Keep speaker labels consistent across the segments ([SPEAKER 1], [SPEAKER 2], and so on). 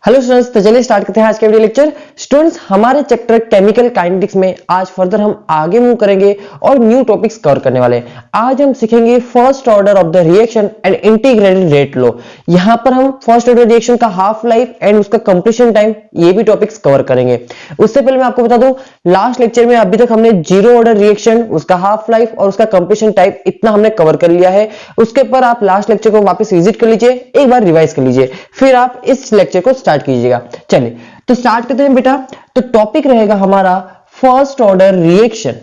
[SPEAKER 1] Hello students, तो चलिए start करते हैं आज का वीडियो लेक्चर। स्टूडेंट्स, हमारे चैप्टर केमिकल काइनेटिक्स में आज फर्दर हम आगे मूव करेंगे और न्यू टॉपिक्स कवर करने वाले हैं। आज हम सीखेंगे first order of the reaction and integrated rate law. यहां पर हम फर्स्ट ऑर्डर रिएक्शन का हाफ लाइफ एंड उसका कंप्लीशन टाइम ये भी टॉपिक्स कवर करेंगे। उससे पहले मैं आपको बता दूं, लास्ट लेक्चर में अभी तक हमने जीरो ऑर्डर रिएक्शन, उसका हाफ लाइफ और उसका कंप्लीशन टाइम इतना हमने कवर कर लिया है। उसके ऊपर आप लास्ट लेक्चर को वापस विजिट कर लीजिए, एक बार रिवाइज कर लीजिए, फिर आप इस लेक्चर को स्टार्ट कीजिएगा। चलिए तो स्टार्ट करते हैं बेटा। तो टॉपिक रहेगा हमारा फर्स्ट ऑर्डर रिएक्शन।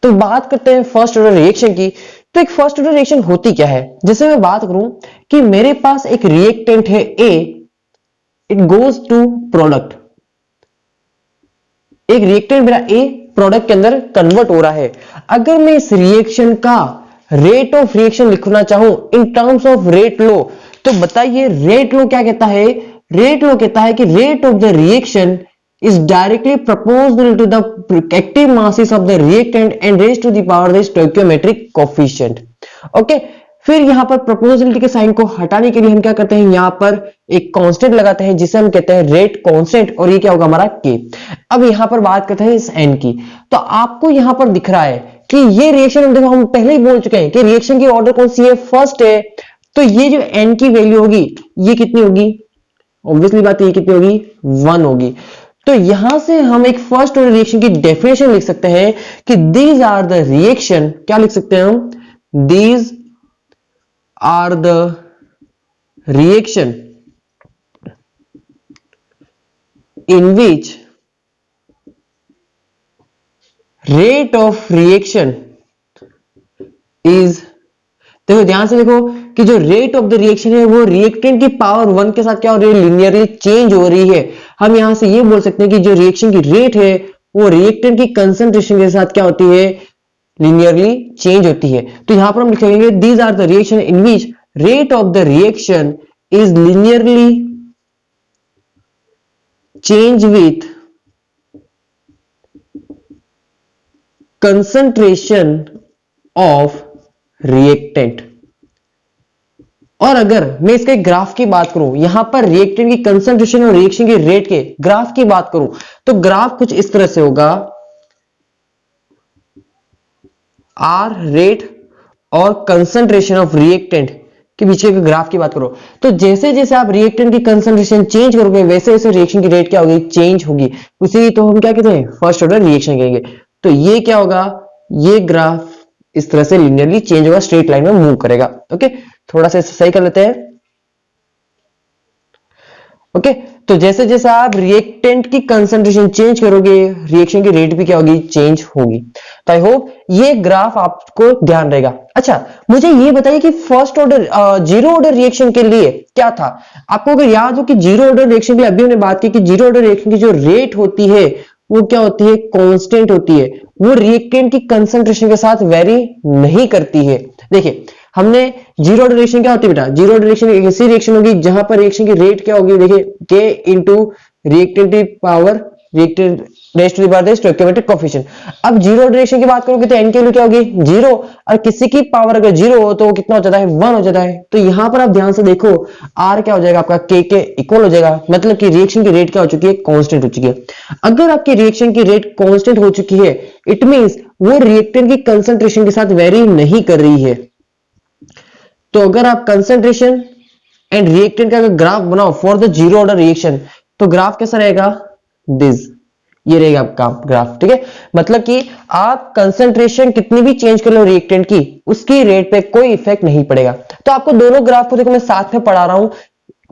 [SPEAKER 1] तो बात करते हैं फर्स्ट ऑर्डर रिएक्शन की। तो एक फर्स्ट ऑर्डर रिएक्शन होती क्या है, जैसे मैं बात करूं कि मेरे पास एक रिएक्टेंट है A, it goes to product. एक रिएक्टेंट मेरा ए प्रोडक्ट के अंदर कन्वर्ट हो रहा है। अगर मैं इस रिएक्शन का रेट ऑफ रिएक्शन लिखना चाहूं in terms of rate law, तो बताइए रेट लॉ क्या कहता है। रेट लॉ कहता है कि rate of the reaction is directly proportional to the active masses of the reactant and raised to the power the stoichiometric coefficient. Okay, फिर यहां पर प्रोपोर्शनलिटी के साइन को हटाने के लिए हम क्या करते हैं, यहां पर एक कांस्टेंट लगाते हैं जिसे हम कहते हैं रेट कांस्टेंट, और ये क्या होगा हमारा के। अब यहां पर बात करते हैं इस एन की। तो आपको यहां पर दिख रहा है कि ये रिएक्शन, देखो हम पहले ही बोल चुके हैं कि रिएक्शन की ऑर्डर कौन सी है, फर्स्ट है। तो ये जो एन की वैल्यू होगी ये कितनी होगी, ऑब्वियसली बात ये कितनी होगी, 1 होगी। तो यहां से हम एक फर्स्ट ऑर्डर रिएक्शन की डेफिनेशन लिख सकते हैं कि दीज आर द रिएक्शन, क्या लिख सकते हैं हम, these are the reaction in which rate of reaction is, देखो ध्यान से देखो कि जो रेट ऑफ द रिएक्शन है वो रिएक्टेंट की पावर 1 के साथ क्या हो रही है, लिनियरली चेंज हो रही है। हम यहां से ये बोल सकते हैं कि जो रिएक्शन की रेट है वो रिएक्टेंट की कंसंट्रेशन के साथ क्या होती है, लिनियरली चेंज होती है। तो यहां पर हम लिखेंगे these are the reaction in which rate of the reaction is linearly change with concentration of reactant. और अगर मैं इसके ग्राफ की बात करूं, यहां पर रिएक्टेंट की कंसंट्रेशन और रिएक्शन की रेट के ग्राफ की बात करूं, तो ग्राफ कुछ इस तरह से होगा, आर रेट और कंसंट्रेशन ऑफ रिएक्टेंट के बीच के ग्राफ की बात करो। तो जैसे जैसे आप रिएक्टेंट की कंसंट्रेशन चेंज करोगे वैसे वैसे रिएक्शन की रेट क्या होगी, चेंज होगी। उसी तो हम क्या कहते हैं, फर्स्ट ऑर्डर रिएक्शन कहेंगे। तो ये क्या होगा, ये ग्राफ इस तरह से लिनियरली चेंज होगा, स्ट्रेट लाइन में मूव करेगा। ओके, थोड़ा सा सही कर लेते हैं। ओके, तो जैसे जैसे आप रिएक्टेंट की कंसंट्रेशन चेंज करोगे रिएक्शन की रेट भी क्या होगी, चेंज होगी। तो आई होप ये ग्राफ आपको ध्यान रहेगा। अच्छा, मुझे ये बताइए कि first order zero order reaction के लिए क्या था। आपको अगर याद हो कि जीरो ऑर्डर रिएक्शन के लिए अभी हमने बात की कि जीरो ऑर्डर रिएक्शन की जो रेट होती है वो क्या होती है, कांस्टेंट होती है। वो रिएक्टेंट की कंसंट्रेशन के साथ वेरी नहीं करती है। देखिए हमने जीरो ऑर्डर रिएक्शन क्या होती है बेटा, जीरो ऑर्डर रिएक्शन एक ऐसी रिएक्शन होगी जहां पर रिएक्शन की रेट क्या होगी, देखिए के इंटू रिएक्टेंट की power reactant raise to the power stoichiometric coefficient. अब जीरो ऑर्डर रिएक्शन की बात करोगे तो एन की वैल्यू क्या होगी, जीरो, और किसी की पावर अगर जीरो हो तो वो कितना हो जाता है, 1 हो जाता है। तो यहां पर आप ध्यान से देखो आर क्या हो जाएगा आपका, के इक्वल हो जाएगा, मतलब कि रिएक्शन की रेट क्या हो चुकी है, कांस्टेंट हो चुकी है। अगर आपकी रिएक्शन की रेट कांस्टेंट हो चुकी है इट मींस वो रिएक्टेंट की कंसंट्रेशन के साथ वेरी नहीं कर रही है। तो अगर आप कंसंट्रेशन एंड रिएक्टेंट का ग्राफ बनाओ for the zero order reaction, तो ग्राफ कैसा रहेगा, दिस, ये रहेगा आपका ग्राफ। ठीक है, मतलब कि आप कंसंट्रेशन कितनी भी चेंज कर लो रिएक्टेंट की, उसकी रेट पे कोई इफेक्ट नहीं पड़ेगा। तो आपको दोनों ग्राफ को देखो मैं साथ में पढ़ा रहा हूं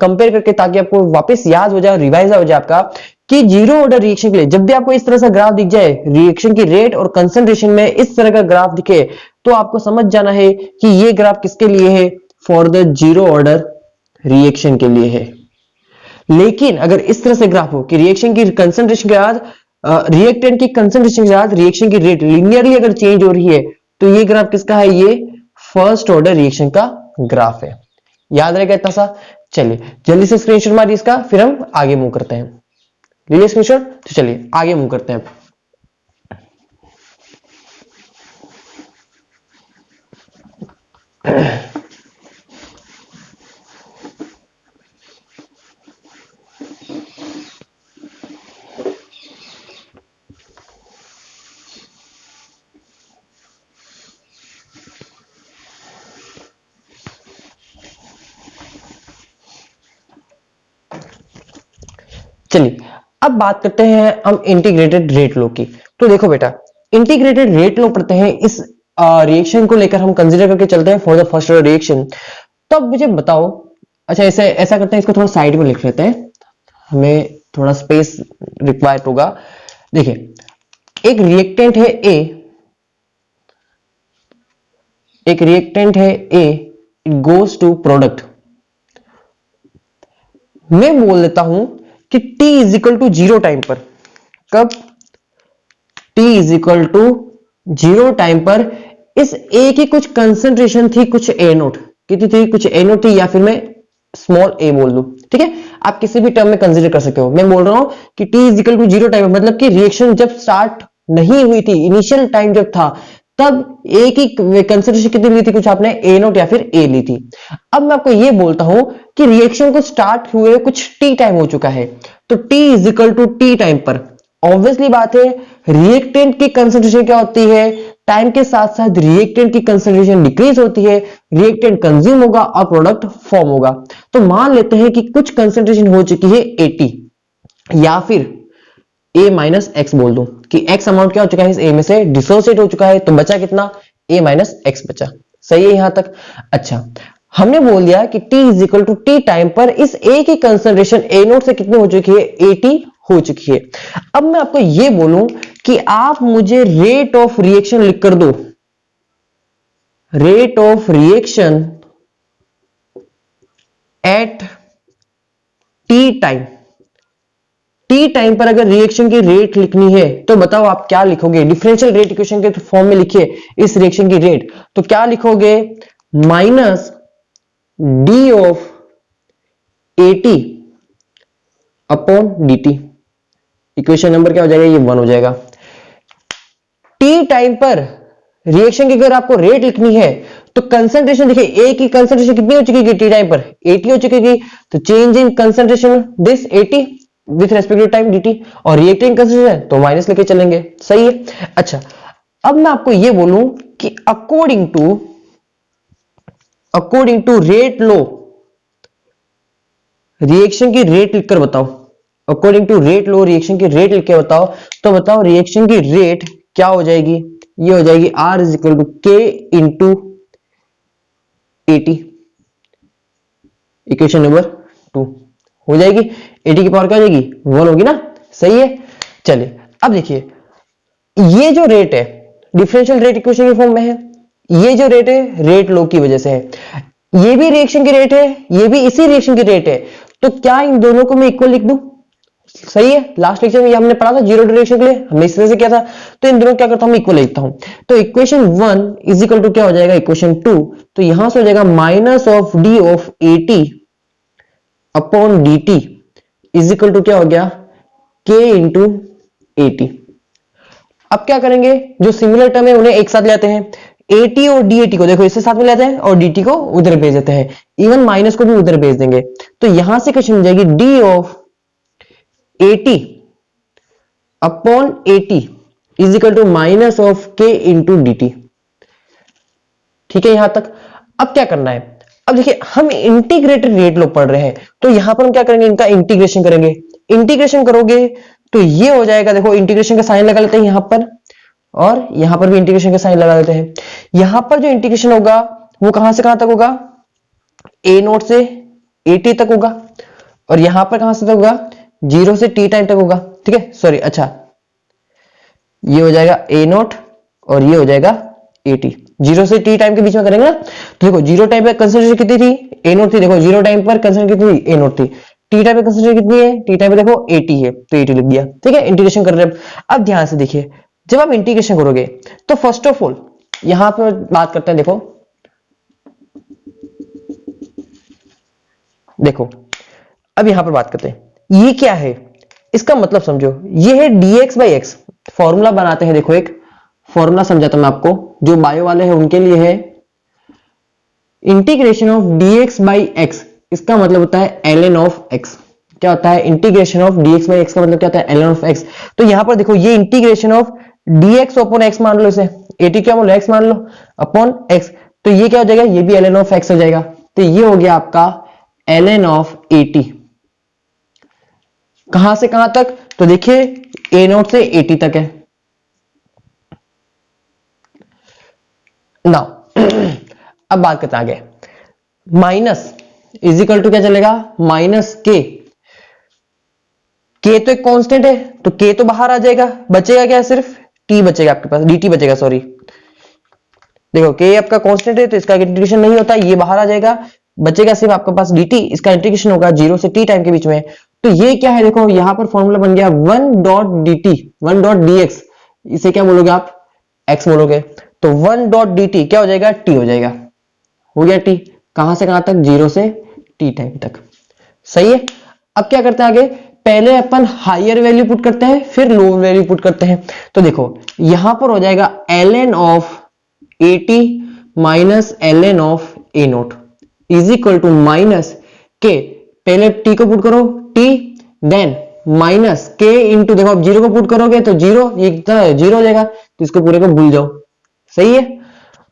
[SPEAKER 1] कंपेयर करके, ताकि आपको वापस याद हो जाए, रिवाइज हो जाए आपका कि जीरो ऑर्डर रिएक्शन के लिए जब भी आपको इस तरह से ग्राफ दिख जाए, रिएक्शन की रेट और कंसंट्रेशन में इस तरह का ग्राफ दिखे, तो आपको समझ जाना है कि ये ग्राफ किसके लिए है, for the zero order reaction के लिए है। लेकिन अगर इस तरह से ग्राफ हो कि रिएक्शन की कंसंट्रेशन के बाद रिएक्टेंट की कंसंट्रेशन के साथ रिएक्शन की रेट लिनियरली अगर चेंज हो रही है, तो ये ग्राफ किसका है, ये फर्स्ट ऑर्डर रिएक्शन का ग्राफ है। याद रहेगा इतना सा। चलिए जल्दी से स्क्रीनशॉट मारिए इसका, फिर हम आगे मूव करते हैं। ले लिया स्क्रीनशॉट, तो चलिए आगे मूव करते हैं। चलिए अब बात करते हैं हम इंटीग्रेटेड रेट लो की। तो देखो बेटा, इंटीग्रेटेड रेट लो पढ़ते हैं, इस रिएक्शन को लेकर हम कंसीडर करके चलते हैं फॉर द फर्स्ट रिएक्शन। तो अब मुझे बताओ, अच्छा ऐसे ऐसा करते हैं, इसको थोड़ा साइड में लिख लेते हैं, हमें थोड़ा स्पेस रिक्वायर्ड होगा। देखिए, एक रिएक्टेंट है ए, एक रिएक्टेंट है A, it goes to product. मैं बोल देता हूं कि t is equal to 0 time पर, कब t is equal to 0 time पर इस a की कुछ कंसंट्रेशन थी, कुछ a नोट कितनी थी, कुछ a नोट थी, या फिर मैं स्मॉल a बोल दूं, ठीक है, आप किसी भी टर्म में कंसीडर कर सकते हो। मैं बोल रहा हूं कि t is equal to 0 time, मतलब कि रिएक्शन जब स्टार्ट नहीं हुई थी, इनिशियल टाइम जब था, तब a की कंसंट्रेशन कितनी ली थी, कुछ आपने a नोट या फिर a ली थी। अब मैं आपको ये बोलता हूं कि रिएक्शन को स्टार्ट हुए कुछ t टाइम हो चुका है, तो t is equal to t time पर ऑब्वियसली बात है रिएक्टेंट की कंसंट्रेशन क्या होती है, टाइम के साथ साथ रिएक्टेंट की कंसंट्रेशन डिक्रीज होती है, रिएक्टेंट कंज्यूम होगा और प्रोडक्ट फॉर्म होगा। तो मान लेते हैं कि कुछ कंसंट्रेशन हो चुकी है 80, या फिर a माइनस एक्स बोल दो कि x अमाउंट क्या हो चुका है, इस a में से डिसोसिएट हो चुका है, तो बचा कितना, a माइनस एक्स बचा। सही है यहां तक? अच्छा, हमने बोल दिया कि t is equal to T time पर इस a की कंसंट्रेशन a नोट से कितनी हो चुकी है, 80 हो चुकी है। अब मैं आपको यह बोलूं कि आप मुझे रेट ऑफ रिएक्शन लिख कर दो, rate of reaction at t time. T time पर अगर रिएक्शन की रेट लिखनी है तो बताओ आप क्या लिखोगे, डिफरेंशियल रेट इक्वेशन के फॉर्म में लिखिए इस रिएक्शन की रेट, तो क्या लिखोगे, minus D of eighty upon dt। Equation number क्या हो जाएगा, ये 1 हो जाएगा। टी टाइम पर रिएक्शन की अगर आपको रेट लिखनी है तो कंसंट्रेशन देखिए, ए की कंसंट्रेशन कितनी हो चुकी है टी टाइम पर, 80 हो चुकी है, तो change in concentration this 80 with respect to time dt, और रिएक्टिंग कंसंट्रेशन तो माइनस लेके चलेंगे। सही है? अच्छा, अब मैं आपको यह बोलूं कि according to rate law, reaction की रेट लिखकर बताओ, according to rate law reaction की रेट लिख के बताओ, तो बताओ रिएक्शन की रेट क्या हो जाएगी, ये हो जाएगी R इज इक्वल टू के इंटू 80। इक्वेशन नंबर 2 हो जाएगी, 80 की पावर क्या हो जाएगी, 1 होगी ना। सही है? चलिए अब देखिए, ये जो रेट है डिफरेंशियल रेट इक्वेशन के फॉर्म में है, ये जो रेट है रेट लो की वजह से है, ये भी रिएक्शन की रेट है, ये भी इसी रिएक्शन की रेट है, तो क्या इन दोनों को मैं इक्वल लिख दूं? सही है? लास्ट लेक्चर में हमने पढ़ा था जीरो रिएक्शन के लिए, हमने इस तरह से किया था, तो इन दोनों क्या करता हूं मैं, इक्वल लिखता हूं। तो इक्वेशन 1 इज इक्वल टू क्या हो जाएगा, इक्वेशन 2, तो यहां से हो जाएगा minus of D of 80 upon dt is equal to क्या हो गया, k इंटू 80। अब क्या करेंगे, जो सिमिलर टर्म है उन्हें एक साथ ले आते हैं, 80 और डी80 को देखो इससे साथ में लेते हैं और dt को उधर भेज देते हैं, इवन माइनस को भी उधर भेज देंगे, तो यहां से क्वेश्चन हो जाएगी d of 80 upon 80 is equal to minus of k into dt। ठीक है यहां तक? अब क्या करना है, अब देखिए हम इंटीग्रेटेड रेट लो पढ़ रहे हैं, तो यहां पर हम क्या करेंगे, इनका इंटीग्रेशन करेंगे। इंटीग्रेशन करोगे तो ये हो जाएगा, देखो इंटीग्रेशन का साइन लगा लेते हैं यहां पर, और यहां पर भी इंटीग्रेशन का साइन लगा लेते हैं। यहां पर जो इंटीग्रेशन होगा वो कहां से कहां तक होगा, a नोट से 80 तक होगा, और यहां पर कहां से तक होगा, 0 से t टाइम तक होगा। ठीक है, सॉरी, अच्छा ये हो जाएगा a नोट और ये हो जाएगा 80, 0 से t टाइम के बीच में करेंगे ना, तो देखो 0 टाइम पर कंसंट्रेशन कितनी थी, a नोट थी, देखो 0 टाइम पर कंसंट्रेशन कितनी थी, a नोट थी, टी टाइम पे कंसंट्रेशन कितनी है, टी टाइम पे देखो 80 है, तो 80 लिख दिया। ठीक है, इंटीग्रेशन कर रहे हैं। अब ध्यान से देखिए, जब आप इंटीग्रेशन करोगे तो फर्स्ट ऑफ ऑल यहां पर बात करते हैं, देखो अब यहां पर बात करते हैं, ये क्या है, इसका मतलब समझो, ये है dx बाई एक्स, फॉर्मूला बनाते हैं, देखो एक फॉर्मूला समझाता हूं मैं आपको, जो बायो वाले हैं उनके लिए है, integration of dx by x, इसका मतलब होता है ln ऑफ x। क्या होता है, integration of dx by x का मतलब क्या होता है, ln ऑफ x। तो यहां पर देखो ये integration of dx upon x मान लो, इसे 80 क्या बोलो, x मान लो अपॉन x, तो ये क्या हो जाएगा, ये भी ln ऑफ x हो जाएगा, तो ये हो गया आपका ln ऑफ 80 कहां से कहां तक? तो देखिए A0 से 80 तक है। नाउ अब बात करते हैं आगे। माइनस इज इक्वल टू क्या चलेगा? माइनस के। के तो एक कांस्टेंट है, तो के तो बाहर आ जाएगा, बचेगा क्या? सिर्फ टी बचेगा आपके पास, dt बचेगा, सॉरी। देखो के आपका कांस्टेंट है तो इसका इंटीग्रेशन नहीं होता, ये बाहर आ जाएगा, बचेगा सिर्फ आपके पास dt। इसका इंटीग्रेशन होगा 0 से t टाइम के बीच में। तो ये क्या है? देखो यहां पर फॉर्मूला बन गया 1.dt 1.dx। इसे क्या बोलोगे आप? x बोलोगे। तो 1.dt क्या हो जाएगा? t हो जाएगा। हो गया t। कहां से कहां तक? 0 से t टाइम तक। सही है। अब क्या करते हैं आगे? पहले अपन हायर वैल्यू पुट करते हैं, फिर लोअर वैल्यू पुट करते हैं। तो देखो यहां पर हो जाएगा ln of at minus ln of a0 is equal to minus K. पहले t को पुट करो, t, then minus K into, देखो अब 0 को पुट करोगे तो 0, ये जीरो हो जाएगा, तो इसको पूरे को भूल जाओ। सही है।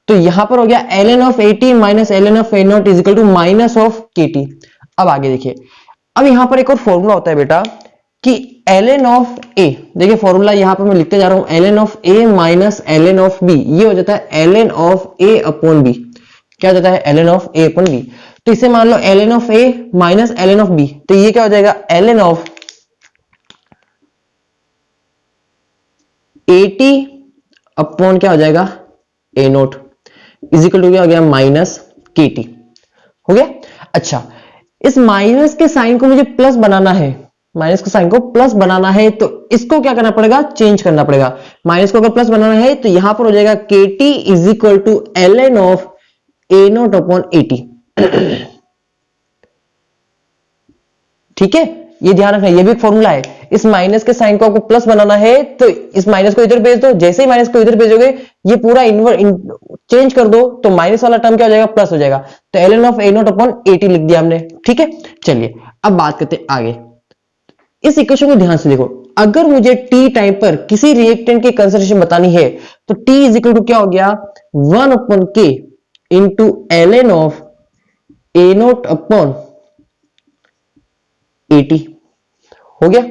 [SPEAKER 1] तो यहां पर हो गया ln of at minus ln of a0 is equal to minus of kt। अब आगे देखिए, अब यहां पर एक और फॉर्मूला होता है बेटा कि ln ऑफ a, देखिए फॉर्मूला यहां पर मैं लिखते जा रहा हूं, ln of a minus ln of b, ये हो जाता है ln of a upon b। क्या हो जाता है? ln of a upon b। तो इसे मान लो ln of a minus ln of b, तो ये क्या हो जाएगा? ln ऑफ at अपॉन क्या हो जाएगा? a0 इज इक्वल टू क्या हो गया? Minus kt। हो गया। अच्छा, इस माइनस के साइन को मुझे प्लस बनाना है, माइनस के साइन को प्लस बनाना है, तो इसको क्या करना पड़ेगा? चेंज करना पड़ेगा। माइनस को अगर प्लस बनाना है तो यहां पर हो जाएगा kt is equal to ln of a0 upon at। ठीक है, ये ध्यान रखना, ये भी एक फॉर्मूला है। इस माइनस के साइन को आपको प्लस बनाना है तो इस माइनस को इधर भेज दो, जैसे ही माइनस को इधर भेजोगे ये पूरा चेंज कर दो तो माइनस वाला टर्म क्या हो जाएगा? प्लस हो जाएगा। तो ln of a0 upon at लिख दिया हमने। ठीक है, चलिए अब बात करते हैं आगे। इस इक्वेशन को ध्यान से देखो, अगर मुझे t टाइम पर किसी रिएक्टेंट की कंसंट्रेशन बतानी है तो t इज इक्वल टू क्या हो गया? 1 upon k into ln of a0 upon at। हो गया।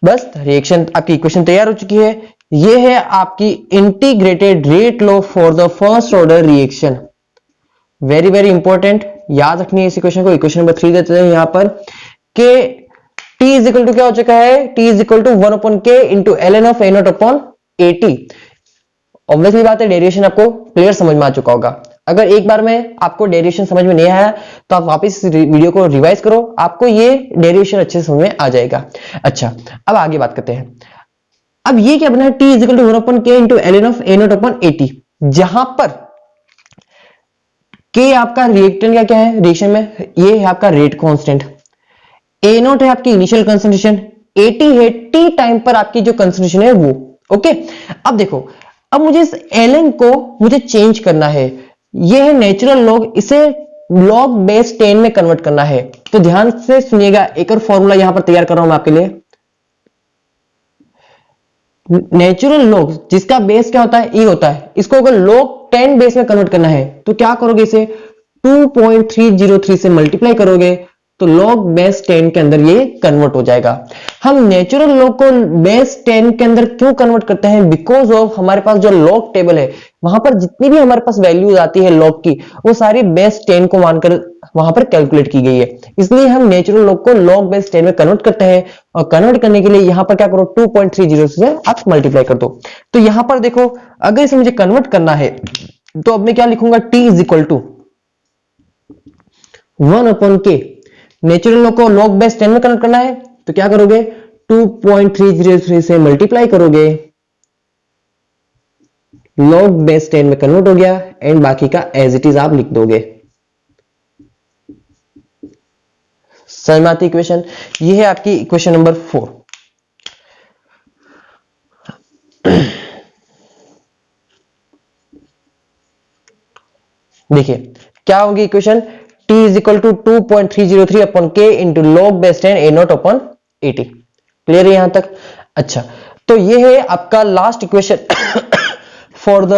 [SPEAKER 1] बस रिएक्शन आपकी इक्वेशन तैयार हो चुकी है। ये है आपकी integrated rate law for the first order reaction. Very very important, याद रखनी है इस इक्वेशन को। इक्वेशन नंबर 3 देते हैं यहां पर के t इज इक्वल टू क्या हो चुका है? t is equal to 1 upon k into ln of a0 upon at। Obviously बात है, डेरिवेशन आपको क्लियर समझ में आ चुका होगा। अगर एक बार में आपको डेरिवेशन समझ में नहीं आया तो आप वापस इस वीडियो को रिवाइज करो, आपको ये डेरिवेशन अच्छे से समझ में आ जाएगा। अच्छा, अब आगे बात करते हैं। अब ये क्या बना है? t is equal to 1 upon k into ln of a0 upon at, जहां पर k आपका रिएक्टेंट का क्या है रिएक्शन में? ये है आपका रेट कांस्टेंट, a0 है आपकी इनिशियल कंसंट्रेशन, at है t टाइम पर आपकी जो कंसंट्रेशन है वो। ओके, अब देखो, अब मुझे इस ln को मुझे चेंज करना है। ये है नेचुरल लॉग, इसे लॉग बेस 10 में कन्वर्ट करना है। तो ध्यान से सुनिएगा, एक और फॉर्मूला यहां पर तैयार कर रहा हूं मैं आपके लिए। नेचुरल लॉग जिसका बेस क्या होता है? e होता है, इसको अगर लॉग 10 बेस में कन्वर्ट करना है तो क्या करोगे? इसे 2.303 से मल्टीप्लाई करोगे तो लॉग बेस 10 के अंदर ये कन्वर्ट हो जाएगा। हम नेचुरल लॉग को बेस 10 के अंदर क्यों कन्वर्ट करते हैं? बिकॉज ऑफ हमारे पास जो लॉग टेबल है वहां पर जितनी भी हमारे पास वैल्यूज आती है लॉग की, वो सारी बेस 10 को मानकर वहां पर कैलकुलेट की गई है। इसलिए हम नेचुरल लॉग को लॉग बेस 10 में कन्वर्ट करते हैं, और कन्वर्ट करने के लिए यहां पर क्या करो? 2.30 से आप मल्टीप्लाई कर दो। तो यहां पर देखो, अगर इसे मुझे कन्वर्ट करना है तो अब मैं क्या लिखूंगा? t is equal to 1 upon k। Natural log को लॉग बेस 10 में कन्वर्ट करना है तो क्या करोगे? 2.303 से मल्टीप्लाई करोगे, लॉग बेस 10 में कन्वर्ट हो गया, एंड बाकी का एज इट इज आप लिख दोगे। समझ में आती इक्वेशन? ये है आपकी इक्वेशन नंबर 4। देखिए क्या होगी equation? t is equal to 2.303 upon k into log base 10 a0 upon at। Clear है यहां तक? अच्छा, तो ये है आपका last equation for the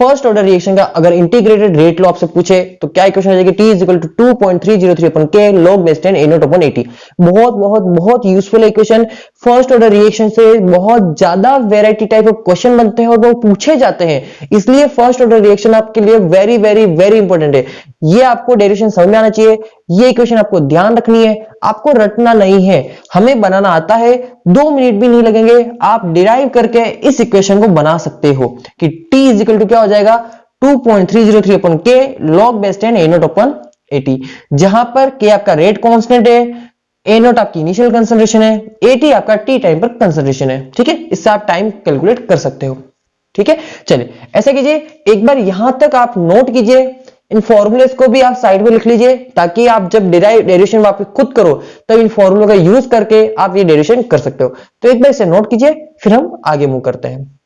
[SPEAKER 1] first order reaction का अगर इंटीग्रेटेड रेट लो आपसे पूछे तो क्या इक्वेशन आ जाएगी, t is equal to 2.303 upon k log base 10 a naught upon 80। बहुत बहुत बहुत useful equation. First order reaction से बहुत ज्यादा वेराइटी टाइप ऑफ क्वेश्चन बनते हैं और वो पूछे जाते हैं, इसलिए फर्स्ट ऑर्डर रिएक्शन आपके लिए वेरी वेरी वेरी इंपॉर्टेंट है। ये आपको डेरिवेशन समझ में आना चाहिए, ये इक्वेशन आपको ध्यान रखनी है, आपको रटना नहीं है, हमें बनाना आता है, 2 मिनट भी नहीं लगेंगे, आप डिराइव करके इस इक्वेशन को बना सकते हो कि t इज इक्वल टू क्या हो जाएगा 2.303 upon k log base 10 a naught upon 80, जहां पर k आपका रेट कांस्टेंट है, a नॉट आपकी इनिशियल कंसंट्रेशन है, 80 आपका t टाइम पर कंसंट्रेशन है। ठीक है, इससे आप टाइम कैलकुलेट कर सकते हो। ठीक है, चलिए ऐसा कीजिए, एक बार यहां तक आप नोट कीजिए, इन फॉर्मूलेस को भी आप साइड में लिख लीजिए ताकि आप जब डेरिवेशन वापस खुद करो तब इन फॉर्मूलों का यूज करके आप ये डेरिवेशन कर सकते हो। तो एक बार इसे नोट कीजिए, फिर हम आगे मूव करते हैं।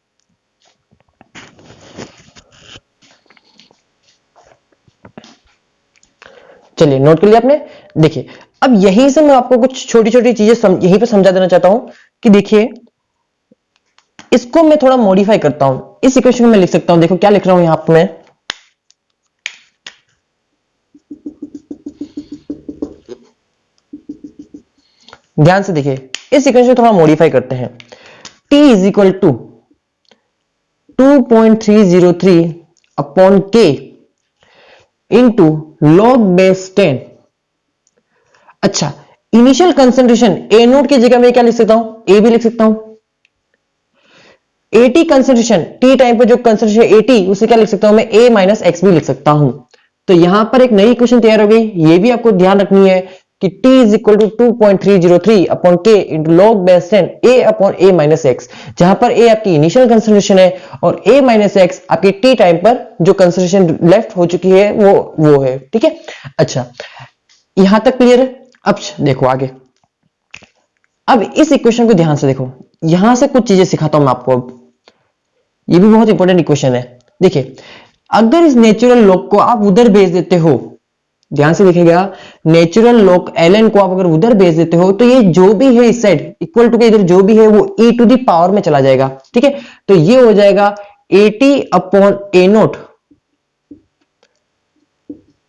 [SPEAKER 1] चलिए नोट कर लिया आपने। देखिए अब यहीं से मैं आपको कुछ छोटी छोटी चीजें यहीं पे समझा देना चाहता हूं कि देखिए इसको मैं थोड़ा मॉडिफाई करता हूं। इस इक्वेशन को मैं लिख सकता हूं, देखो क्या लिख रहा हूं यहां पर मैं, ध्यान से देखिए इस इक्वेशन को थोड़ा मॉडिफाई करते हैं। t is equal to 2.303 upon k into log base 10। अच्छा, इनिशियल कंसंट्रेशन a नोट की जगह मैं क्या लिख सकता हूं, a भी लिख सकता हूं। 80 कंसंट्रेशन t टाइम पर जो कंसंट्रेशन 80 उसे क्या लिख सकता हूं मैं, a माइनस एक्स भी लिख सकता हूं। तो यहां पर एक नई इक्वेशन तैयार हो गई, ये भी आपको ध्यान रखनी है कि t is equal to 2.303 upon k into log base 10 a upon a minus X, जहां पर a आपकी इनिशियल कंसंट्रेशन है और a माइनस एक्स आपकी t टाइम पर जो कंसंट्रेशन लेफ्ट हो चुकी है वो है। ठीक है, अच्छा यहां तक क्लियर है। अब देखो आगे, अब इस इक्वेशन को ध्यान से देखो, यहां से कुछ चीजें सिखाता हूं मैं आपको। अब ये भी बहुत इंपॉर्टेंट इक्वेशन है। देखिए अगर इस नेचुरल लॉग को आप उधर भेज देते हो, ध्यान से देखिएगा, नेचुरल लॉग ln को आप अगर उधर भेज देते हो तो ये जो भी है इस साइड इक्वल टू के इधर जो भी है वो e टू दी पावर में चला जाएगा। ठीक है, तो ये हो जाएगा 80 upon a naught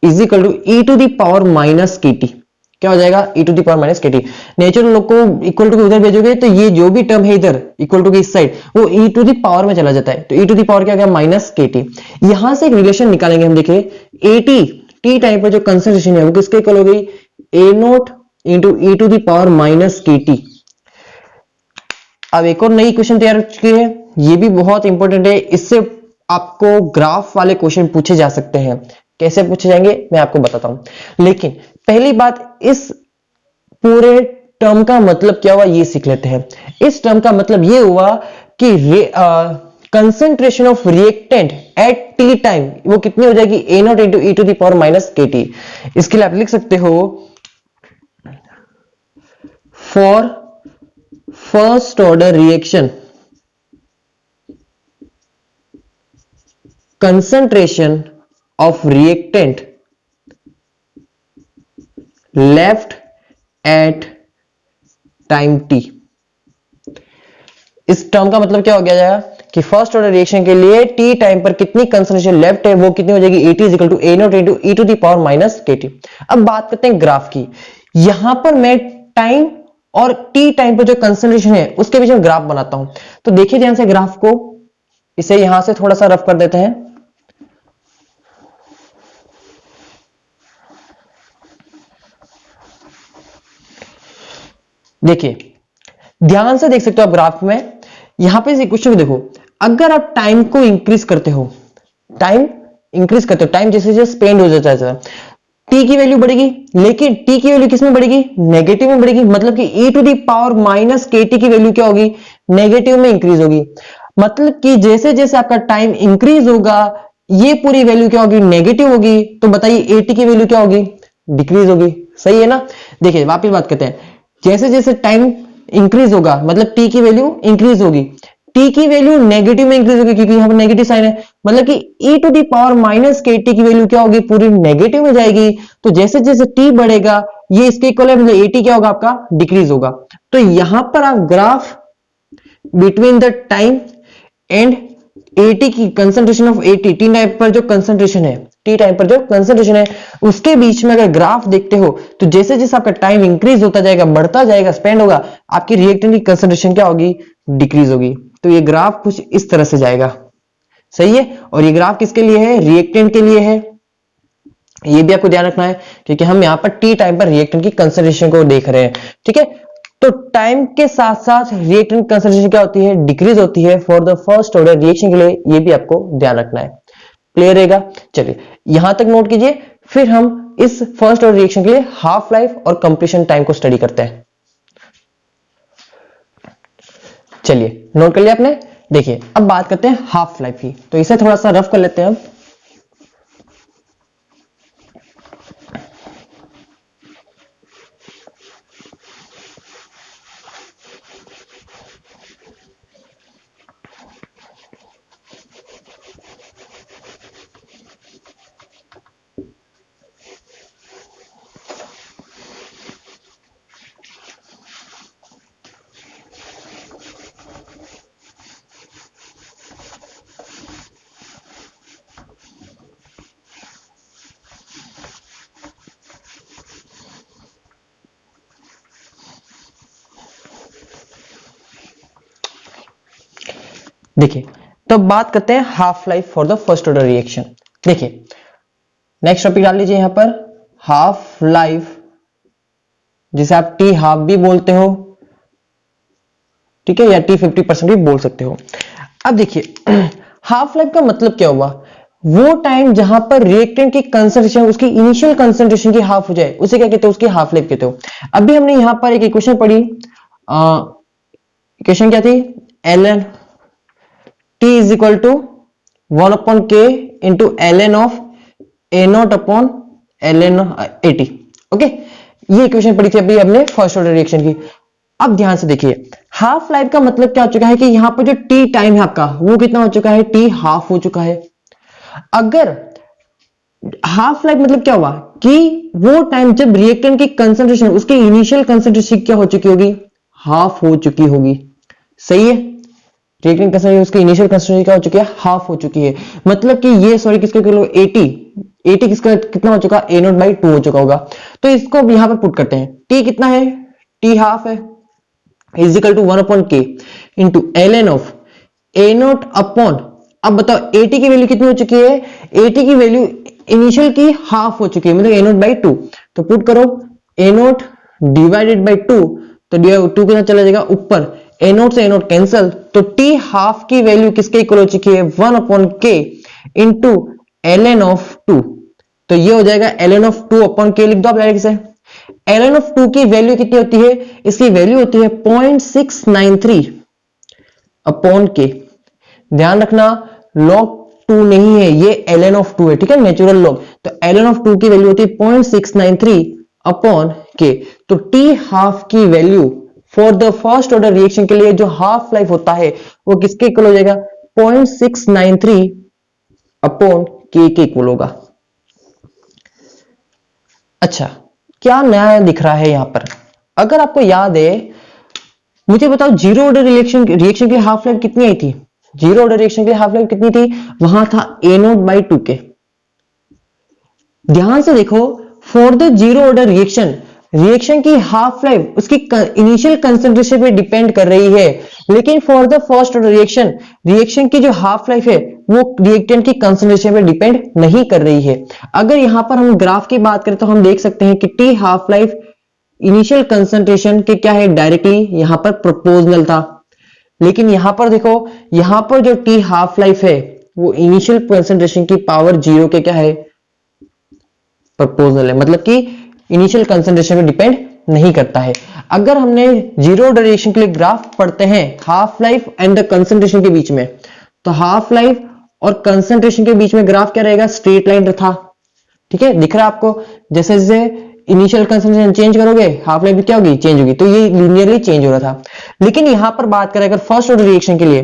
[SPEAKER 1] is equal to e to the power minus kt। क्या हो जाएगा, e to the power minus kt। Natural log को इक्वल टू के उधर भेजोगे तो ये जो भी टर्म है इधर इक्वल टू के इस साइड वो e टू दी पावर में चला जाता है, तो e टू दी पावर क्या गया माइनस kt। यहां से एक रिलेशन निकालेंगे हम, देखिए 80 टी टाइम पर जो कंसंट्रेशन है वो किसके इक्वल हो गई, a naught into E to the power minus के टी। अब एक और नई क्वेश्चन तैयार हो चुकी है, ये भी बहुत इंपॉर्टेंट है, इससे आपको ग्राफ वाले क्वेश्चन पूछे जा सकते हैं। कैसे पूछे जाएंगे मैं आपको बताता हूं, लेकिन पहली बात इस पूरे टर्म का मतलब क्या हुआ ये सीख लेते हैं। इस टर्म का मतलब ये हुआ कि concentration of reactant at t time वो कितनी हो जाएगी, a naught into E to the power minus के टी। इसके लिए आप लिख सकते हो for first order reaction concentration of reactant left at time t. इस टर्म का मतलब क्या हो गया जाएगा कि फर्स्ट ऑर्डर रिएक्शन के लिए टी टाइम पर कितनी कंसंट्रेशन लेफ्ट है वो कितनी हो जाएगी, AT equal to A naught into E to the power minus के टी। अब बात करते हैं ग्राफ की। यहां पर मैं टाइम और टी टाइम पर जो कंसंट्रेशन है उसके बीच में ग्राफ बनाता हूं, तो देखिए ध्यान से ग्राफ को, इसे यहां से थोड़ा सा रफ कर देते हैं। देखिए ध्यान से देख सकते हो आप ग्राफ में, यहां पे इस इक्वेशन को देखो, अगर आप टाइम को इंक्रीज करते हो, टाइम जैसे जैसे स्पेंड हो जाता है, टी की वैल्यू बढ़ेगी, लेकिन टी की वैल्यू किसमें बढ़ेगी, नेगेटिव में बढ़ेगी। मतलब कि e to the power minus के टी की वैल्यू क्या होगी, नेगेटिव में इंक्रीज होगी। मतलब कि जैसे जैसे आपका टाइम इंक्रीज होगा ये पूरी वैल्यू क्या होगी, नेगेटिव होगी। तो बताइए AT की वैल्यू क्या होगी, डिक्रीज होगी। सही है ना। देखिए वापिस बात करते हैं, जैसे जैसे टाइम इंक्रीज होगा मतलब टी की वैल्यू इंक्रीज होगी, टी की वैल्यू नेगेटिव में इंक्रीज होगी क्योंकि यहां पर नेगेटिव साइन है, मतलब कि e to the power minus के टी की वैल्यू क्या होगी, पूरी नेगेटिव में जाएगी। तो जैसे जैसे t बढ़ेगा ये इसके इक्वल है, मतलब AT क्या होगा आपका, डिक्रीज होगा। तो यहां पर आप graph between the time and a t की concentration of a t, t time पर जो कंसंट्रेशन है, टी टाइम पर जो कंसंट्रेशन है उसके बीच में अगर ग्राफ देखते हो तो जैसे जैसे आपका टाइम इंक्रीज होता जाएगा, बढ़ता जाएगा, स्पेंड होगा, आपकी रिएक्टेंट की कंसंट्रेशन क्या होगी, डिक्रीज होगी। तो ये ग्राफ कुछ इस तरह से जाएगा, सही है। और ये ग्राफ किसके लिए है, रिएक्टेंट के लिए है। ये भी आपको ध्यान रखना है क्योंकि हम यहाँ पर टी टाइम पर रिएक्टेंट की कंसंट्रेशन को देख रहे हैं, ठीक है। तो टाइम के साथ साथ रिएक्टेंट कंसंट्रेशन क्या होती है, डिक्रीज होती है for the first order reaction के लिए, ये भी आपको ध्यान रखना है। क्लियर रहेगा। चलिए यहां तक नोट कीजिए, फिर हम इस फर्स्ट ऑर्डर रिएक्शन के लिए हाफ लाइफ और कंप्लीशन टाइम को स्टडी करते हैं। चलिए नोट कर लिया आपने। देखिए अब बात करते हैं हाफ लाइफ की, तो इसे थोड़ा सा रफ कर लेते हैं हम। देखिए तो अब बात करते हैं half life for the first order reaction. देखिए नेक्स्ट टॉपिक डाल लीजिए यहां पर, हाफ लाइफ, जिसे आप टी हाफ भी बोलते हो, ठीक है, या टी 50% भी बोल सकते हो। अब देखिए हाफ लाइफ का मतलब क्या हुआ, वो टाइम जहां पर रिएक्टेंट की कंसंट्रेशन उसकी इनिशियल कंसंट्रेशन की हाफ हो जाए उसे क्या कहते हो, उसकी हाफ लाइफ कहते हो। अभी हमने यहां पर एक इक्वेशन पढ़ी, इक्वेशन क्या थी, ln t is equal to 1/k into ln of a0 upon ln at। Okay, ये इक्वेशन पढ़ी थी अभी हमने फर्स्ट ऑर्डर रिएक्शन की। अब ध्यान से देखिए, हाफ लाइफ का मतलब क्या हो चुका है कि यहां पर जो टी टाइम है आपका वो कितना हो चुका है, टी हाफ हो चुका है। अगर हाफ लाइफ मतलब क्या हुआ कि वो टाइम जब रिएक्टेंट की कंसंट्रेशन उसकी इनिशियल कंसंट्रेशन क्या हो चुकी होगी, हाफ हो चुकी होगी, सही है। रिएक्टेंट कंसंट्रेशन उसकी इनिशियल कंसंट्रेशन क्या हो चुकी है, हाफ हो चुकी है। मतलब कि ये सॉरी किसके किलो 80 किसका कितना हो चुका, a0/2 हो चुका होगा। तो इसको अब यहां पर पुट करते हैं, टी कितना है, टी हाफ है, is equal to 1/k into ln of a0 upon, अब बताओ 80 की वैल्यू कितनी हो चुकी है, 80 की वैल्यू इनिशियल की हाफ हो चुकी है, मतलब a0/2। तो पुट करो a0 डिवाइडेड बाई 2, तो 2 के साथ चला जाएगा ऊपर, a0 से a0 कैंसल, तो t हाफ की वैल्यू किसके इक्वल हो चुकी है, 1/k इंटू ln ऑफ 2। तो ये हो जाएगा ln ऑफ 2/k, लिख दो आप डायरेक्ट से। ln ऑफ 2 की वैल्यू कितनी होती है, इसकी वैल्यू होती है 0.693/k। ध्यान रखना log 2 नहीं है, ये ln ऑफ 2 है, ठीक है, नेचुरल लॉग। तो ln ऑफ 2 की वैल्यू होती है 0.693/k। तो t हाफ की value for the first order reaction के लिए जो हाफ लाइफ होता है वो किसके इक्वल हो जाएगा, 0.693/k के इक्वल होगा। अच्छा, क्या नया दिख रहा है यहां पर, अगर आपको याद है, मुझे बताओ जीरो ऑर्डर रिएक्शन की हाफ लाइफ कितनी आई थी, जीरो ऑर्डर रिएक्शन की हाफ लाइफ कितनी थी, वहां था a0/2k। ध्यान से देखो, for the zero order reaction की हाफ लाइफ उसकी इनिशियल कंसंट्रेशन पे डिपेंड कर रही है, लेकिन for the first order reaction की जो हाफ लाइफ है वो रिएक्टेंट की कंसंट्रेशन पे डिपेंड नहीं कर रही है। अगर यहां पर हम ग्राफ की बात करें तो हम देख सकते हैं कि T half life initial concentration के क्या है, डायरेक्टली यहां पर प्रोपोर्शनल था। लेकिन यहां पर देखो, यहां पर जो टी हाफ लाइफ है वो इनिशियल कंसंट्रेशन की पावर 0 के क्या है, प्रोपोर्शनल है, मतलब कि इनिशियल कंसंट्रेशन पे डिपेंड नहीं करता है। अगर हमने जीरो ऑर्डर रिएक्शन के लिए ग्राफ पढ़ते हैं half life and the concentration के बीच में, तो हाफ लाइफ और कंसंट्रेशन के बीच में ग्राफ क्या रहेगा, स्ट्रेट लाइन था, ठीक है, दिख रहा है आपको। जैसे जैसे इनिशियल कंसंट्रेशन चेंज करोगे हाफ लाइफ भी क्या होगी, चेंज होगी। तो ये लीनियरली चेंज हो रहा था। लेकिन यहां पर बात करें अगर फर्स्ट ऑर्डर रिएक्शन के लिए,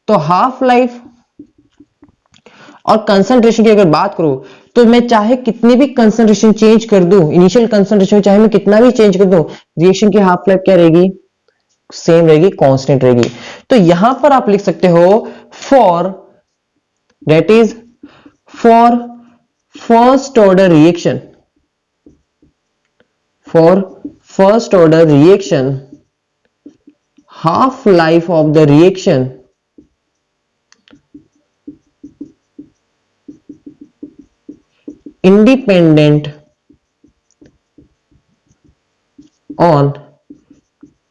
[SPEAKER 1] तो हाफ लाइफ और कंसंट्रेशन की अगर बात करूं तो मैं चाहे कितनी भी कंसंट्रेशन चेंज कर दूं, इनिशियल कंसंट्रेशन चाहे मैं कितना भी चेंज कर दूं, रिएक्शन की हाफ लाइफ क्या रहेगी, सेम रहेगी, कांस्टेंट रहेगी। तो यहां पर आप लिख सकते हो for that is for first order reaction, for first order reaction, half life of the reaction independent on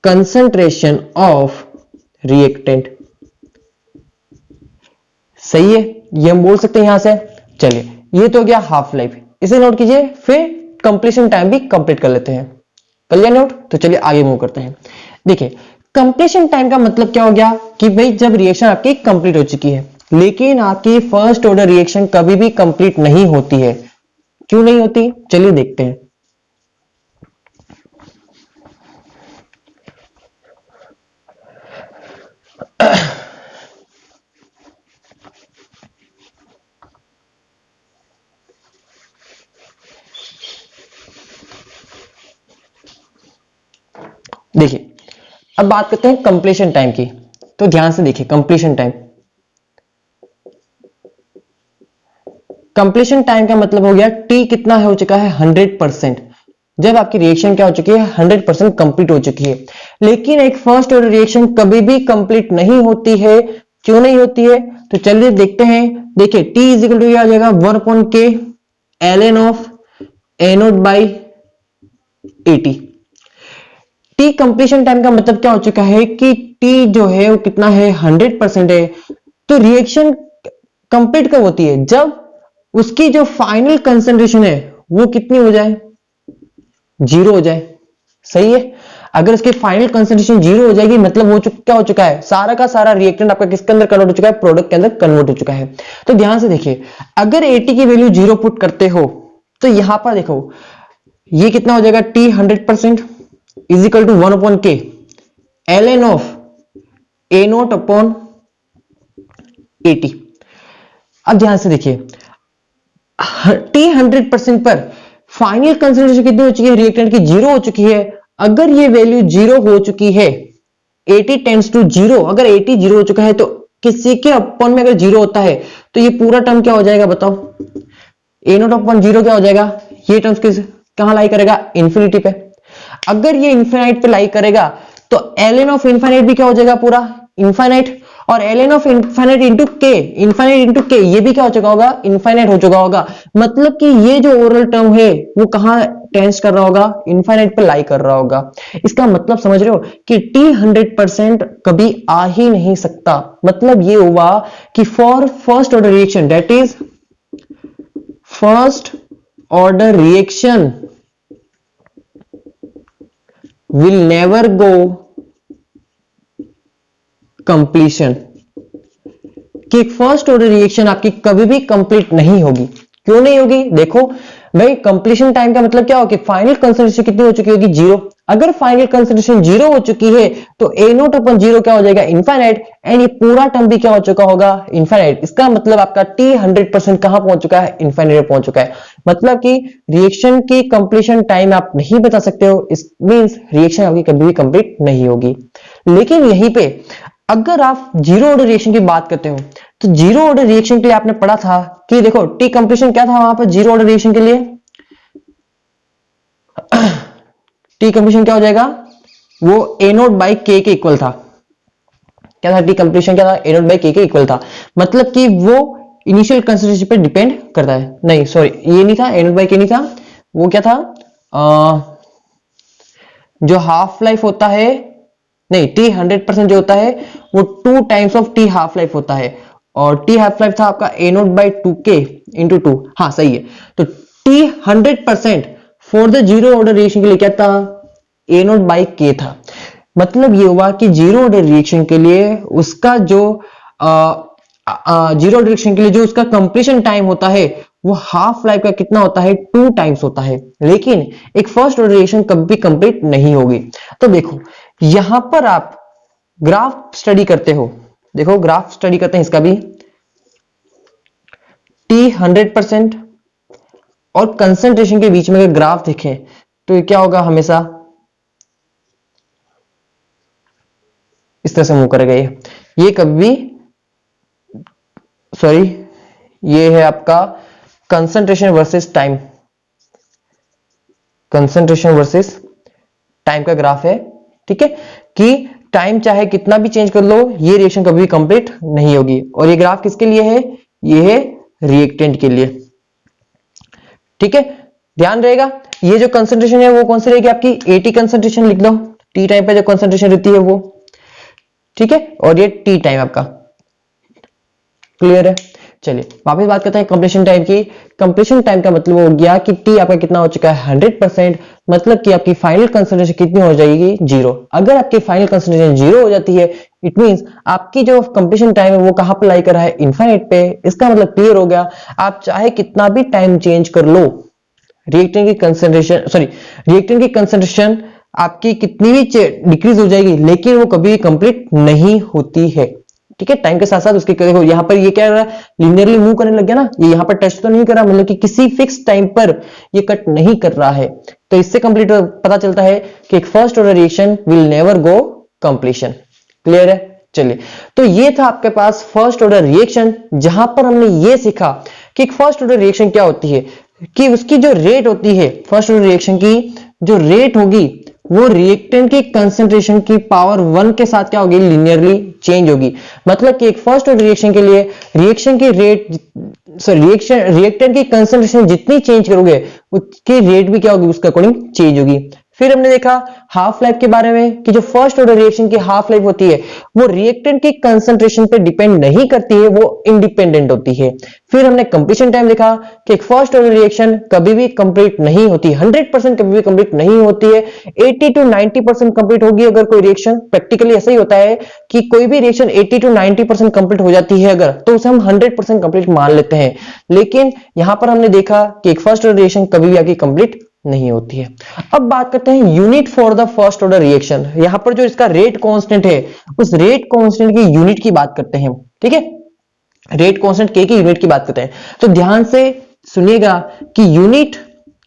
[SPEAKER 1] concentration of reactant। सही है, ये हम बोल सकते हैं यहां से। चलिए, ये तो हो गया हाफ लाइफ, इसे नोट कीजिए, फिर कंप्लीशन टाइम भी कंप्लीट कर लेते हैं। कर लिया नोट? तो चलिए आगे मूव करते हैं। देखिए, कंप्लीशन टाइम का मतलब क्या हो गया कि भाई जब रिएक्शन आपकी कंप्लीट हो चुकी है, लेकिन आपकी फर्स्ट ऑर्डर रिएक्शन कभी भी कंप्लीट नहीं होती है। क्यों नहीं होती? चलिए देखते हैं। देखिए, अब बात करते हैं कंप्लीशन टाइम की। तो ध्यान से देखिए, कंप्लीशन टाइम, कंप्लीशन टाइम का मतलब हो गया टी कितना हो चुका है, 100%। जब आपकी रिएक्शन क्या हो चुकी है, 100% कंप्लीट हो चुकी है। लेकिन एक फर्स्ट ऑर्डर रिएक्शन कभी भी कंप्लीट नहीं होती है। क्यों नहीं होती है? तो चलिए देखते हैं। देखिए, टी इज इक्वल टू आ जाएगा 1/k ln of a0 by 80। T completion time का मतलब क्या हो चुका है कि टी जो है वो कितना है, 100% है। तो रिएक्शन कंप्लीट कब होती है? जब उसकी जो फाइनल कंसंट्रेशन है वो कितनी हो जाए, 0 हो जाए। सही है, अगर उसकी फाइनल कंसंट्रेशन 0 हो जाएगी, मतलब क्या हो चुका है, सारा का सारा रिएक्टेंट आपका किसके अंदर कन्वर्ट हो चुका है, प्रोडक्ट के अंदर कन्वर्ट हो चुका है। तो ध्यान से देखिए, अगर 80 की वैल्यू 0 पुट करते हो तो यहां पर देखो ये कितना हो जाएगा, T 100% is equal to 1/k ln of a0 upon 80। अब ध्यान से देखिए, टी 100% पर फाइनल कंसंट्रेशन कितनी हो चुकी है, रिएक्टेंट की 0 हो चुकी है। अगर ये वैल्यू 0 हो चुकी है, 80 टेंड्स टू 0, अगर 80 0 हो चुका है तो किसी के अपॉन में अगर 0 होता है तो ये पूरा टर्म क्या हो जाएगा बताओ, a0 अपॉन 0 क्या हो जाएगा, ये टर्म्स कहां लाई करेगा, इंफिनिटी पे। अगर ये इंफिनाइट पे लाई करेगा तो ln ऑफ इंफिनाइट भी क्या हो जाएगा, पूरा इंफिनाइट। और ln ऑफ इंफिनाइट इंटू के, इंफिनाइट इंटू के, ये भी क्या हो चुका होगा, इंफिनाइट हो चुका होगा। मतलब कि ये जो ओरल टर्म है वो कहां टेंस कर रहा होगा, इंफिनाइट पे लाई कर रहा होगा। इसका मतलब समझ रहे हो कि t 100% कभी आ ही नहीं सकता। मतलब ये हुआ कि for first order reaction, that is first order reaction will never go completion, कि फर्स्ट ऑर्डर रिएक्शन आपकी कभी भी कंप्लीट नहीं होगी। क्यों नहीं होगी? देखो भाई, कंप्लीशन टाइम का मतलब क्या हो कि फाइनल कंसंट्रेशन कितनी हो चुकी होगी, 0। अगर फाइनल कंसंट्रेशन 0 हो चुकी है तो a0 अपॉन 0 क्या हो जाएगा, इनफाइनाइट। एंड ये पूरा टर्म भी क्या हो चुका होगा, इनफाइनाइट। इसका मतलब आपका t 100% कहां पहुंच चुका है, इनफाइनाइट पहुंच चुका है। मतलब कि रिएक्शन की कंप्लीशन टाइम आप नहीं बता सकते हो, इस मींस रिएक्शन आपकी कभी भी कंप्लीट नहीं होगी। लेकिन यहीं पे अगर आप जीरो ऑर्डर रिएक्शन की बात करते हो तो जीरो ऑर्डर रिएक्शन के लिए आपने पढ़ा था कि देखो टी कंप्लीशन क्या था वहां पर जीरो ऑर्डर रिएक्शन के लिए, टी कंप्लीशन क्या हो जाएगा, वो ए नोट बाई के इक्वल था। क्या था टी कंप्लीशन, क्या था, ए नोट बाई के इक्वल था। मतलब कि वो इनिशियल कंसंट्रेशन पे डिपेंड करता है। नहीं सॉरी, ये नहीं था, ए नोट बाई के नहीं था, वो क्या था, जो हाफ लाइफ होता है, नहीं, टी 100% जो होता है वो 2 times of T half life होता है। और टी हाफ लाइफ था आपका ए नोट बाई 2k इंटू 2। हाँ सही है। तो T 100% for the zero order reaction के लिए क्या था, ए नोट बाई के था। मतलब ये हुआ कि जीरो ऑर्डर रिएक्शन के लिए उसका जो जीरो ऑर्डर रिएक्शन के लिए जो उसका कंप्लीशन टाइम होता है वो हाफ लाइफ का कितना होता है, 2 टाइम्स होता है। लेकिन एक फर्स्ट ऑर्डर रिएक्शन कभी भी कंप्लीट नहीं होगी। तो देखो यहां पर आप ग्राफ स्टडी करते हो, देखो ग्राफ स्टडी करते हैं इसका भी, टी 100% और कंसंट्रेशन के बीच में अगर ग्राफ देखें तो ये क्या होगा, हमेशा इस तरह से मूव करेगा। ये कभी भी, सॉरी ये है आपका concentration versus time, concentration versus time का ग्राफ है। ठीक है, कि टाइम चाहे कितना भी चेंज कर लो ये रिएक्शन कभी भी कंप्लीट नहीं होगी। और ये ग्राफ किसके लिए है? ये है रिएक्टेंट के लिए। ठीक है, ध्यान रहेगा। ये जो कंसंट्रेशन है वो कौन सी रहेगी आपकी? एटी कंसंट्रेशन लिख लो, टी टाइम पे जो कंसंट्रेशन रहती है वो। ठीक है, और ये टी टाइम आपका क्लियर है। चलिए वापस बात करते हैं कंप्लीशन टाइम की। कंप्लीशन टाइम का मतलब हो गया कि टी आपका कितना हो चुका है? 100%, मतलब कि आपकी फाइनल कंसंट्रेशन कितनी हो जाएगी? जीरो। अगर आपकी फाइनल कंसंट्रेशन जीरो हो जाती है, इट मींस आपकी जो कंप्लीशन टाइम है वो कहां पर लाई कर रहा है? इनफाइनाइट पे। इसका मतलब क्लियर हो गया, आप चाहे कितना भी टाइम चेंज कर लो, रिएक्टेंट की कंसंट्रेशन रिएक्टेंट की कंसंट्रेशन आपकी कितनी भी डिक्रीज हो जाएगी लेकिन वो कभी कंप्लीट नहीं होती है। ठीक है, टाइम के साथ साथ उसके देखो यहां पर ये क्या कर रहा है? लिनियरली मूव करने लग गया ना, ये यहां पर टच तो नहीं कर रहा, मतलब कि किसी फिक्स टाइम पर ये कट नहीं कर रहा है। तो इससे कंप्लीट पता चलता है कि एक first order reaction will never go completion. Clear है। चलिए, तो ये था आपके पास फर्स्ट ऑर्डर रिएक्शन, जहां पर हमने ये सीखा कि एक फर्स्ट ऑर्डर रिएक्शन क्या होती है, कि उसकी जो रेट होती है, फर्स्ट ऑर्डर रिएक्शन की जो रेट होगी वो रिएक्टेंट की कंसंट्रेशन की पावर 1 के साथ क्या होगी? लिनियरली चेंज होगी। मतलब कि एक फर्स्ट ऑर्डर रिएक्शन के लिए रिएक्शन की रेट रिएक्टेंट की कंसंट्रेशन जितनी चेंज करोगे उसकी रेट भी क्या होगी? उसके अकॉर्डिंग चेंज होगी। फिर हमने देखा हाफ लाइफ के बारे में कि जो फर्स्ट ऑर्डर रिएक्शन की हाफ लाइफ होती है वो रिएक्टेंट की कंसंट्रेशन पे डिपेंड नहीं करती है, वो इंडिपेंडेंट होती है। फिर हमने कंप्लीशन टाइम देखा कि एक फर्स्ट ऑर्डर रिएक्शन कभी भी कंप्लीट नहीं होती, 100% कभी भी कंप्लीट नहीं होती है, 80 to 90% कंप्लीट होगी अगर कोई रिएक्शन। प्रैक्टिकली ऐसा ही होता है कि कोई भी रिएक्शन 80 to 90% कंप्लीट हो जाती है अगर, तो उसे हम 100% कंप्लीट मान लेते हैं। लेकिन यहां पर हमने देखा कि एक फर्स्ट ऑर्डर रिएक्शन कभी भी आगे कंप्लीट नहीं होती है। अब बात करते हैं unit for the first order reaction. यहां पर जो इसका रेट कांस्टेंट है उस रेट कांस्टेंट की यूनिट की बात करते हैं। ठीक है, रेट कांस्टेंट के की यूनिट की बात करते हैं। तो ध्यान से सुनिएगा कि यूनिट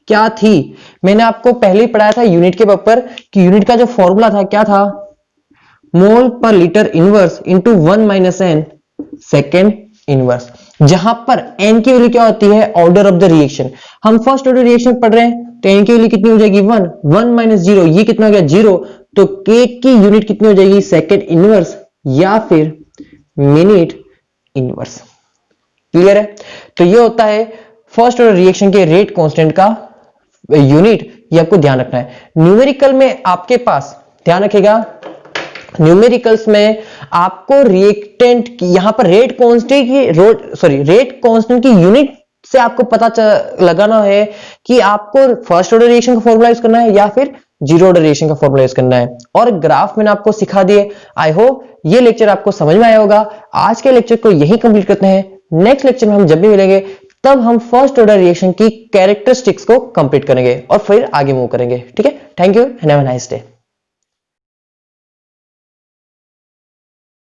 [SPEAKER 1] क्या थी। मैंने आपको पहले ही पढ़ाया था यूनिट के ऊपर कि यूनिट का जो फॉर्मूला था क्या था? Mole per litre inverse into 1 minus N second inverse, जहां पर n की वैल्यू क्या होती है? Order of the reaction. हम फर्स्ट ऑर्डर रिएक्शन पढ़ रहे हैं तो n की वैल्यू कितनी हो जाएगी? 1, 1 माइनस 0, ये कितना हो गया? 0। तो k की यूनिट कितनी हो जाएगी? सेकेंड इनवर्स या फिर मिनट इनवर्स। क्लियर है। तो ये होता है फर्स्ट ऑर्डर रिएक्शन के रेट कांस्टेंट का यूनिट, ये आपको ध्यान रखना है। न्यूमेरिकल में आपके पास ध्यान रखिएगा, न्यूमेरिकल्स में आपको रिएक्टेंट की यहां पर रेट कांस्टेंट की यूनिट से आपको पता लगाना है कि आपको फर्स्ट ऑर्डर रिएक्शन का फॉर्मूला यूज करना है या फिर जीरो ऑर्डर रिएक्शन का फॉर्मूला यूज करना है। और ग्राफ मैंने आपको सिखा दिए। आई होप ये लेक्चर आपको समझ में आया होगा। आज के लेक्चर को यही कंप्लीट करते हैं। नेक्स्ट लेक्चर में हम जब भी मिलेंगे तब हम फर्स्ट ऑर्डर रिएक्शन की कैरेक्टरिस्टिक्स को कंप्लीट करेंगे और फिर आगे मूव करेंगे। ठीक है, thank you and have a nice day.